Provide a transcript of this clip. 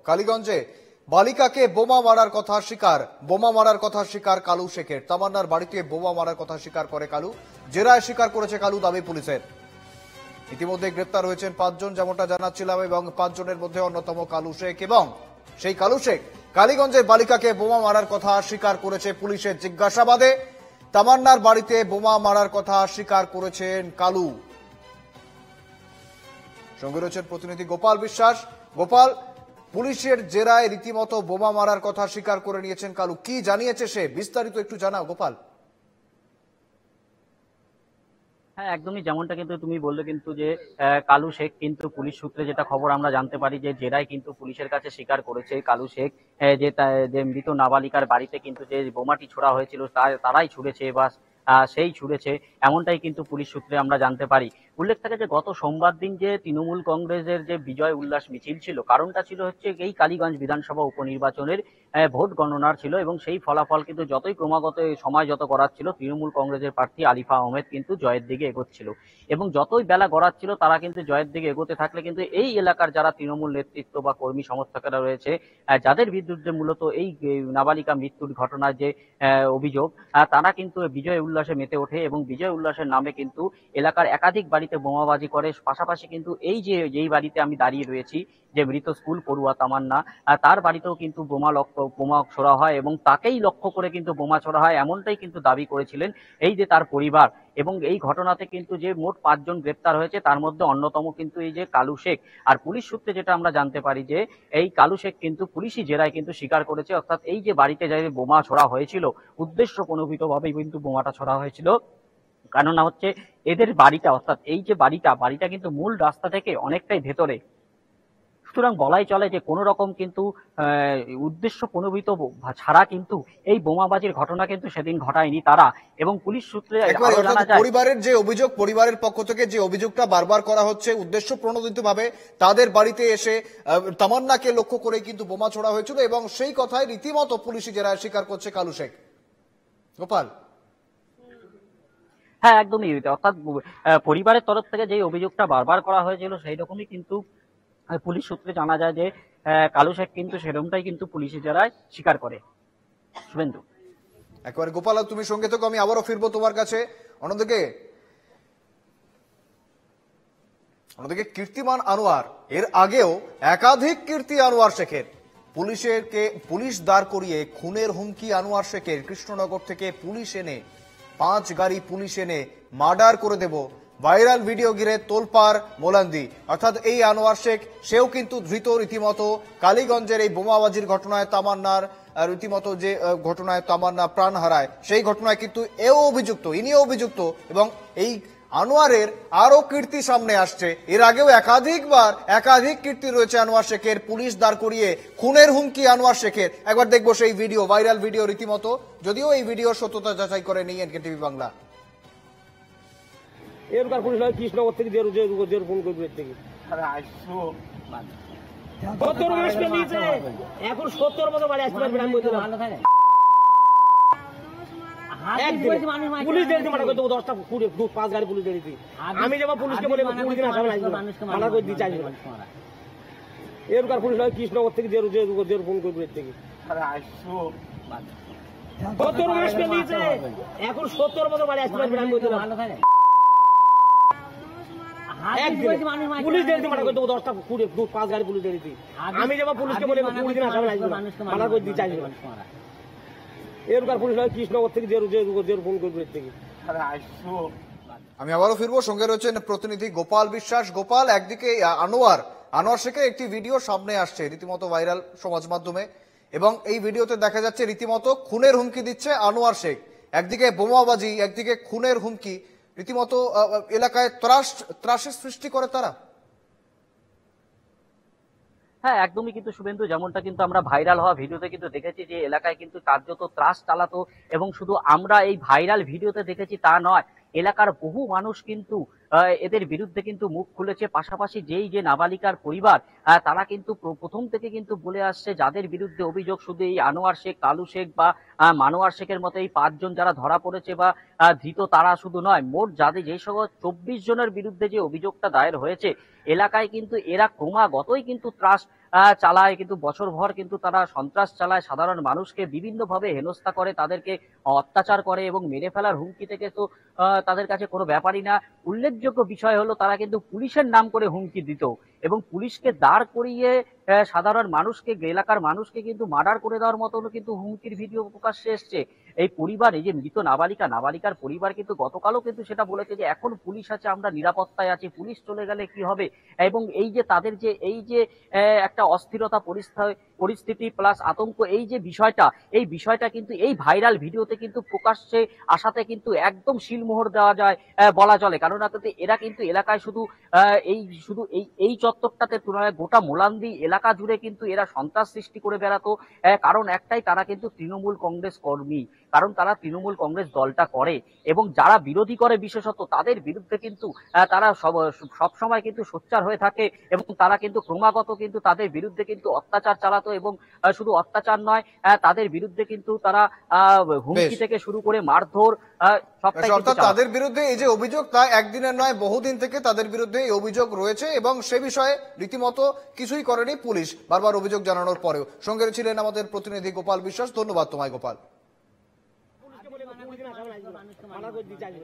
কালীগঞ্জে বালিকাকে বোমা মারার কথা স্বীকার কালু শেখের। তামান্নার বাড়িতে বোমা মারার কথা স্বীকার করে কালু। জেরায় স্বীকার করেছে কালু, দাবি পুলিশের। ইতিমধ্যে গ্রেপ্তার হয়েছেন 5 জন, যেমনটা জানাচ্ছিলাম, এবং 5 জনের মধ্যে অন্যতম কালু শেখ। এবং সেই কালু শেখ কালীগঞ্জে বালিকাকে বোমা মারার কথা স্বীকার করেছে পুলিশের জিজ্ঞাসাবাদে। তামান্নার বাড়িতে বোমা মারার কথা স্বীকার করেছেন কালু। সঙ্গে রয়েছেন প্রতিনিধি গোপাল বিশ্বাস। গোপাল, পুলিশের জেরায় রীতিমতো বোমা মারার কথা স্বীকার করে নিয়েছেন কালু, কি জানিয়েছে সে, বিস্তারিত একটু জানাও গোপাল। হ্যাঁ, একদমই যেমনটা কিন্তু তুমি বললে, কিন্তু যে কালু শেখ কিন্তু পুলিশ সূত্রে যেটা খবর আমরা জানতে পারি, যে জেরায় কিন্তু পুলিশের কাছে স্বীকার করেছে কালু শেখ যে মৃত নাবালিকার বাড়িতে কিন্তু যে বোমাটি ছোড়া হয়েছিল তারাই ছুড়েছে বা সেই ছুড়েছে, এমনটাই কিন্তু পুলিশ সূত্রে আমরা জানতে পারি। উল্লেখ থাকে যে গত সোমবার দিন যে তৃণমূল কংগ্রেসের যে বিজয় উল্লাস মিছিল ছিল, কারণটা ছিল হচ্ছে এই কালীগঞ্জ বিধানসভা উপনির্বাচনের ভোট গণনার ছিল, এবং সেই ফলাফল কিন্তু যতই ক্রমাগত সময় যত গড়াচ্ছিল, তৃণমূল কংগ্রেসের প্রার্থী আলিফা আহমেদ কিন্তু জয়ের দিকে এগোচ্ছিল, এবং যতই বেলা গড়াচ্ছিল তারা কিন্তু জয়ের দিকে এগোতে থাকলে কিন্তু এই এলাকার যারা তৃণমূল নেতৃত্ব বা কর্মী সমর্থকেরা রয়েছে, যাদের বিরুদ্ধে মূলত এই নাবালিকা মৃত্যুর ঘটনার যে অভিযোগ, তারা কিন্তু বিজয় উল্লাসে মেতে ওঠে, এবং বিজয় উল্লাসের নামে কিন্তু এলাকার একাধিক বাড়িতে বোমাবাজি করে। পাশাপাশি কিন্তু যেই বাড়িতে আমি দাঁড়িয়ে রয়েছি, যে মৃত স্কুল পড়ুয়া তামান্না, তার বাড়িতেও কিন্তু বোমা ছোড়া হয়, এবং তাকেই লক্ষ্য করে কিন্তু বোমা ছোড়া হয়, এমনটাই কিন্তু দাবি করেছিলেন এই যে তার পরিবার। এবং এই ঘটনাতে কিন্তু যে মোট 5 জন গ্রেপ্তার হয়েছে, তার মধ্যে অন্যতম কিন্তু এই যে কালু শেখ। আর পুলিশ সূত্রে যেটা আমরা জানতে পারি, যে এই কালু শেখ কিন্তু পুলিশি জেরায় কিন্তু স্বীকার করেছে, অর্থাৎ এই যে বাড়িতে যে বোমা ছোড়া হয়েছিল, উদ্দেশ্য প্রণোদিতভাবেই কিন্তু বোমাটা ছোড়া হয়েছিল। কেননা হচ্ছে এদের বাড়িটা, অর্থাৎ এই যে বাড়িটা কিন্তু মূল রাস্তা থেকে অনেকটাই ভেতরে, সুতরাং বলাই চলে যে কোনো রকম কিন্তু উদ্দেশ্য প্রণোদিত ছাড়া কিন্তু এই বোমাবাজির ঘটনা কিন্তু সেদিন ঘটায়নি তারা। এবং পুলিশ সূত্রে জানা যায়, পরিবারের যে অভিযোগ, পরিবারের পক্ষ থেকে যে অভিযোগটা বারবার করা হচ্ছে, উদ্দেশ্য প্রণোদিত ভাবে তাদের বাড়িতে এসে তামান্নাকে লক্ষ্য করে কিন্তু বোমা ছোড়া হয়েছিল, এবং সেই কথায় রীতিমতো পুলিশি জেরায় স্বীকার করছে কালু শেখ। গোপাল। হ্যাঁ, একদমই, অর্থাৎ পরিবারের তরফ থেকে যে অভিযোগটা বারবার করা হয়েছিল, সেই রকমই কিন্তু পুলিশ সূত্রে জানা যায় যে কালু শেখ কিন্তু সেরকমটাই কিন্তু পুলিশি জেরায় স্বীকার করে। শুভেন্দু। একবার গোপাল, তুমি সঙ্গে থেকো, আমি আবারও ফিরবো তোমার কাছে। অন্যদিকে কীর্তিমান আনোয়ার, এর আগেও একাধিক কীর্তি আনোয়ার শেখের। পুলিশ দাঁড় করিয়ে খুনের হুমকি আনোয়ার শেখের। কৃষ্ণনগর থেকে পুলিশ এনে 5 গাড়ি পুলিশ এনে মার্ডার করে দেব, ভাইরাল ভিডিও ঘিরে তোলপাড় মোলান্দি। অর্থাৎ এই আনোয়ার শেখ, সেও কিন্তু ধৃত রীতিমতো কালীগঞ্জের এই বোমাবাজির ঘটনায়। তামান্নার রীতিমতো যে ঘটনায় তামান্না প্রাণ হারায়, সেই ঘটনায় কিন্তু ইনিও অভিযুক্ত। এবং এই আনোয়ারের আরো কীর্তি সামনে আসছে। এর আগেও একাধিক কীর্তি রয়েছে আনোয়ার শেখের। পুলিশ দাঁড় করিয়ে খুনের হুমকি আনোয়ার শেখের। একবার দেখবো সেই ভিডিও, ভাইরাল ভিডিও রীতিমতো, যদিও এই ভিডিও সত্যতা যাচাই করে নেই এনকেটিভি বাংলা। এরকার পুলিশ নয়, কৃষ্ণনগর থেকে ফোন করবে থেকে এখন 70 মতো বাড়ি আসতে পারবে। পুলিশ দিয়ে মানা করতে 10টা 5 গাড়ি পুলিশ দিয়ে দিচ্ছি। আমি যেমন পুলিশকে বলে মানা করে দিই, চাই এরকার পুলিশ নয়, কৃষ্ণনগর থেকে ফোন করবে থেকে এখন 70 মতো বাড়ি আসতে পারবে। পুলিশ দিয়ে মানা করতে 10টা 5 গাড়ি পুলিশ দিয়ে দিচ্ছি। আমি যেমন পুলিশকে বলে মানা করে দিই, চাই এরকার পুলিশ নয়, কৃষ্ণনগর থেকে ফোন করবে থেকে। আমি আবারও ফিরবো, সঙ্গে রয়েছেন প্রতিনিধি গোপাল বিশ্বাস। গোপাল, একদিকে আনোয়ার শেখের একটি ভিডিও সামনে আসছে রীতিমতো ভাইরাল সমাজ মাধ্যমে, এবং এই ভিডিওতে দেখা যাচ্ছে রীতিমতো খুনের হুমকি দিচ্ছে আনোয়ার শেখ। একদিকে বোমাবাজি, একদিকে খুনের হুমকি, রীতিমতো এলাকায় ত্রাসের সৃষ্টি করে তারা। হ্যাঁ, একদমই কিন্তু শুভেন্দু, যেমনটা কিন্তু আমরা ভাইরাল হওয়া ভিডিওতে কিন্তু দেখেছি, যে এলাকায় কিন্তু কার্যত ত্রাস চালাতো। এবং শুধু আমরা এই ভাইরাল ভিডিওতে দেখেছি তা নয়, এলাকার বহু মানুষ কিন্তু এদের বিরুদ্ধে কিন্তু মুখ খুলেছে। পাশাপাশি যে নাবালিকার পরিবার, তারা কিন্তু প্রথম থেকে কিন্তু বলে আসছে, যাদের বিরুদ্ধে অভিযোগ শুধু এই আনোয়ার শেখ, কালু শেখ বা মানোয়ার শেখের মতো এই 5 জন যারা ধরা পড়েছে বা ধৃত, তারা শুধু নয়, মোট যে সকল 24 জনের বিরুদ্ধে যে অভিযোগটা দায়ের হয়েছে, এলাকায় কিন্তু এরা ক্রমাগতই কিন্তু ত্রাস চালায়, কিন্তু বছরভর কিন্তু তারা সন্ত্রাস চালায়, সাধারণ মানুষকে বিভিন্নভাবে হেনস্থা করে, তাদেরকে অত্যাচার করে এবং মেরে ফেলার হুমকি থেকে তো তাদের কাছে কোনো ব্যাপারই না। উল্লেখযোগ্য বিষয় হলো তারা কিন্তু পুলিশের নাম করে হুমকি দিত এবং পুলিশকে দাঁড় করিয়ে সাধারণ মানুষকে, এলাকার মানুষকে কিন্তু মার্ডার করে দেওয়ার মতনও কিন্তু হুমকির ভিডিও প্রকাশ্যে এসছে। এই পরিবার, এই যে মৃত নাবালিকার পরিবার কিন্তু গতকালও কিন্তু সেটা বলেছে যে এখন পুলিশ আছে, আমরা নিরাপত্তায় আছি, পুলিশ চলে গেলে কি হবে। এবং এই যে তাদের যে এই যে একটা অস্থিরতা পরিস্থিতি প্লাস আতঙ্ক, এই যে বিষয়টা, এই বিষয়টা কিন্তু এই ভাইরাল ভিডিওতে কিন্তু প্রকাশ্যে আসাতে কিন্তু একদম শিলমোহর দেওয়া যায় বলা চলে। কারণ এরা কিন্তু এলাকায় শুধু এই চত্বরটাতে তুলনায় গোটা মোলান্দি এলাকা জুড়ে কিন্তু এরা সন্ত্রাস সৃষ্টি করে বেড়াতো। কারণ একটাই, তারা কিন্তু তৃণমূল কংগ্রেস কর্মী, কারণ তারা তৃণমূল কংগ্রেস দলটা করে এবং যারা বিরোধী করে বিশেষত তাদের বিরুদ্ধে কিন্তু তারা সব সময় কিন্তু সোচ্চার হয়ে থাকে এবং তারা কিন্তু ক্রমাগত কিন্তু তাদের বিরুদ্ধে কিন্তু অত্যাচার চালাতো এবং শুধু অত্যাচার নয়, তাদের বিরুদ্ধে কিন্তু তারা হুমকি বেশ। থেকে শুরু করে মারধর সবটাই কিন্তু অর্থাৎ চালাতো। তাদের বিরুদ্ধে এই যে অভিযোগ, তা একদিনের নয়, বহুদিন থেকে তাদের বিরুদ্ধে এই অভিযোগ রয়েছে এবং সে বিষয়ে রীতিমতো কিছুই করেনি পুলিশ, বারবার অভিযোগ জানানোর পরেও। সঙ্গে ছিলেন আমাদের প্রতিনিধি গোপাল বিশ্বাস। ধন্যবাদ তোমায় গোপাল। পুলিশকে বলে 20 দিন আসামি লাগবে, মানা করে দিতে চাইবে।